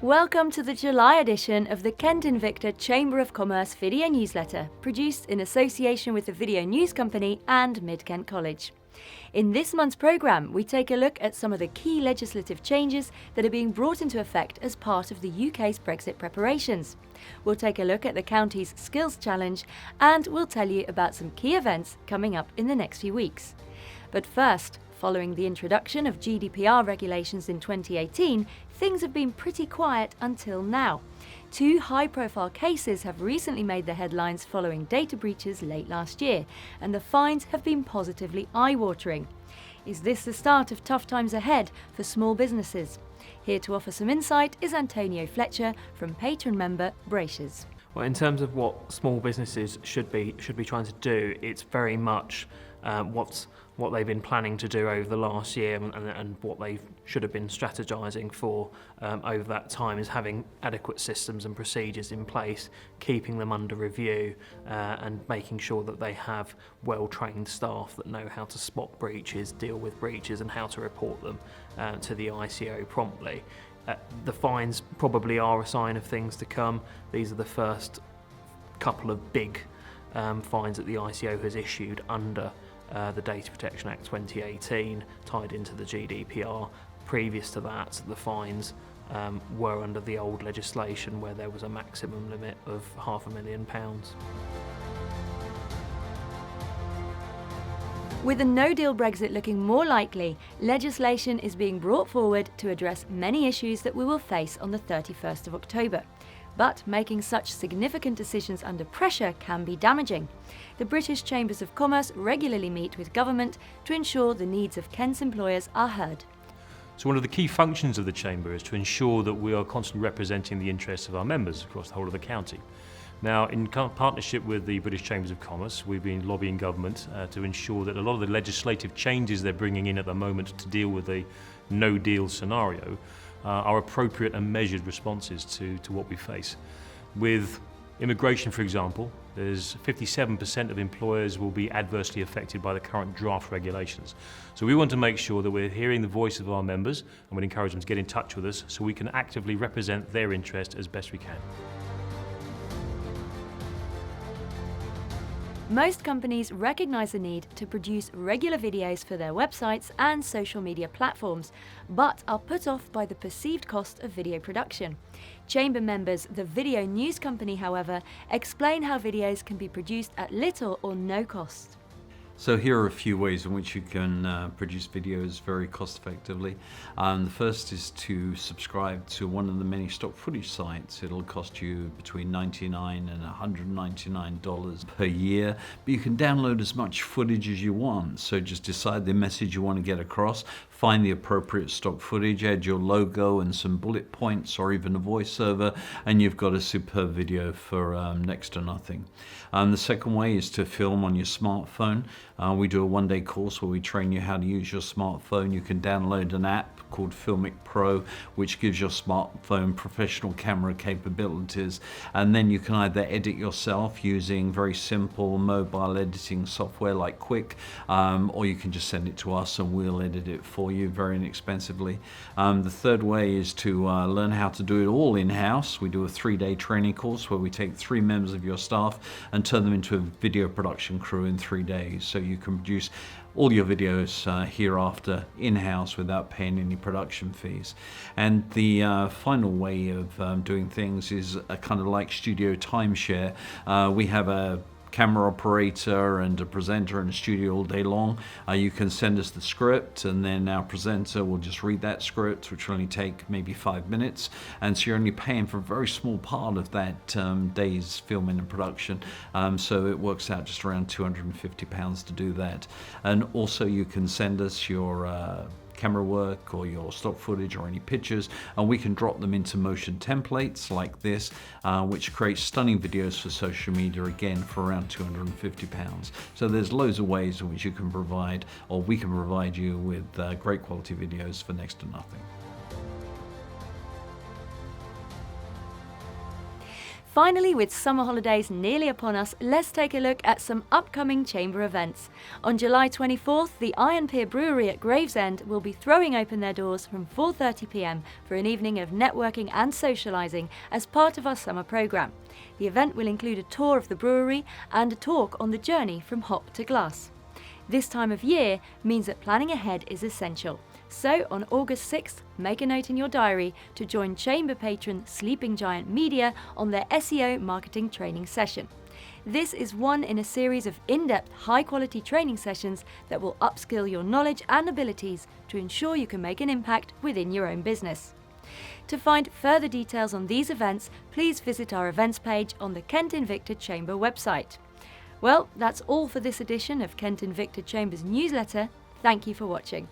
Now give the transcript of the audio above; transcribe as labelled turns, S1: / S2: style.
S1: Welcome to the July edition of the Kent Invicta Chamber of Commerce video newsletter, produced in association with the video news company and Mid-Kent College. In this month's programme, we take a look at some of the key legislative changes that are being brought into effect as part of the UK's Brexit preparations. We'll take a look at the county's Skills Challenge, and we'll tell you about some key events coming up in the next few weeks. But first, following the introduction of GDPR regulations in 2018, things have been pretty quiet until now. Two high-profile cases have recently made the headlines following data breaches late last year, and the fines have been positively eye-watering. Is this the start of tough times ahead for small businesses? Here to offer some insight is Antonio Fletcher from patron member Bracious.
S2: Well, in terms of what small businesses should be trying to do, it's very much what they've been planning to do over the last year and what they should have been strategising for over that time is having adequate systems and procedures in place, keeping them under review and making sure that they have well-trained staff that know how to spot breaches, deal with breaches and how to report them to the ICO promptly. The fines probably are a sign of things to come. These are the first couple of big fines that the ICO has issued under the Data Protection Act 2018, tied into the GDPR. Previous to that, the fines were under the old legislation where there was a maximum limit of £500,000.
S1: With a no-deal Brexit looking more likely, legislation is being brought forward to address many issues that we will face on the 31st of October. But making such significant decisions under pressure can be damaging. The British Chambers of Commerce regularly meet with government to ensure the needs of Kent's employers are heard.
S3: So one of the key functions of the Chamber is to ensure that we are constantly representing the interests of our members across the whole of the county. Now, in partnership with the British Chambers of Commerce, we've been lobbying government to ensure that a lot of the legislative changes they're bringing in at the moment to deal with the no-deal scenario are appropriate and measured responses to what we face. With immigration, for example, there's 57% of employers will be adversely affected by the current draft regulations. So we want to make sure that we're hearing the voice of our members, and we'd encourage them to get in touch with us so we can actively represent their interest as best we can.
S1: Most companies recognise the need to produce regular videos for their websites and social media platforms, but are put off by the perceived cost of video production. Chamber members, the video news company, however, explain how videos can be produced at little or no cost.
S4: So here are a few ways in which you can produce videos very cost effectively. The first is to subscribe to one of the many stock footage sites. It'll cost you between $99 and $199 per year, but you can download as much footage as you want. So just decide the message you want to get across, find the appropriate stock footage, add your logo and some bullet points or even a voiceover, and you've got a superb video for next to nothing. The second way is to film on your smartphone. We do a one-day course where we train you how to use your smartphone. You can download an app called Filmic Pro, which gives your smartphone professional camera capabilities, and then you can either edit yourself using very simple mobile editing software like Quick, or you can just send it to us and we'll edit it for you very inexpensively. The third way is to learn how to do it all in-house. We do a 3-day training course where we take 3 members of your staff and turn them into a video production crew in 3 days. So you can produce all your videos hereafter in-house without paying any production fees. And the final way of doing things is a kind of like studio timeshare. We have a camera operator and a presenter in a studio all day long. You can send us the script and then our presenter will just read that script, which will only take maybe 5 minutes, and so you're only paying for a very small part of that day's filming and production, so it works out just around £250 to do that. And also you can send us your camera work or your stock footage or any pictures, and we can drop them into motion templates like this, which creates stunning videos for social media, again for around £250. So there's loads of ways in which you can provide, or we can provide you with great quality videos for next to nothing.
S1: Finally, with summer holidays nearly upon us, let's take a look at some upcoming Chamber events. On July 24th, the Iron Pier Brewery at Gravesend will be throwing open their doors from 4:30 p.m. for an evening of networking and socialising as part of our summer programme. The event will include a tour of the brewery and a talk on the journey from hop to glass. This time of year means that planning ahead is essential. So on August 6th, make a note in your diary to join Chamber patron Sleeping Giant Media on their SEO marketing training session. This is one in a series of in-depth, high-quality training sessions that will upskill your knowledge and abilities to ensure you can make an impact within your own business. To find further details on these events, please visit our events page on the Kent Invicta Chamber website. Well, that's all for this edition of Kent Invicta Chamber's newsletter. Thank you for watching.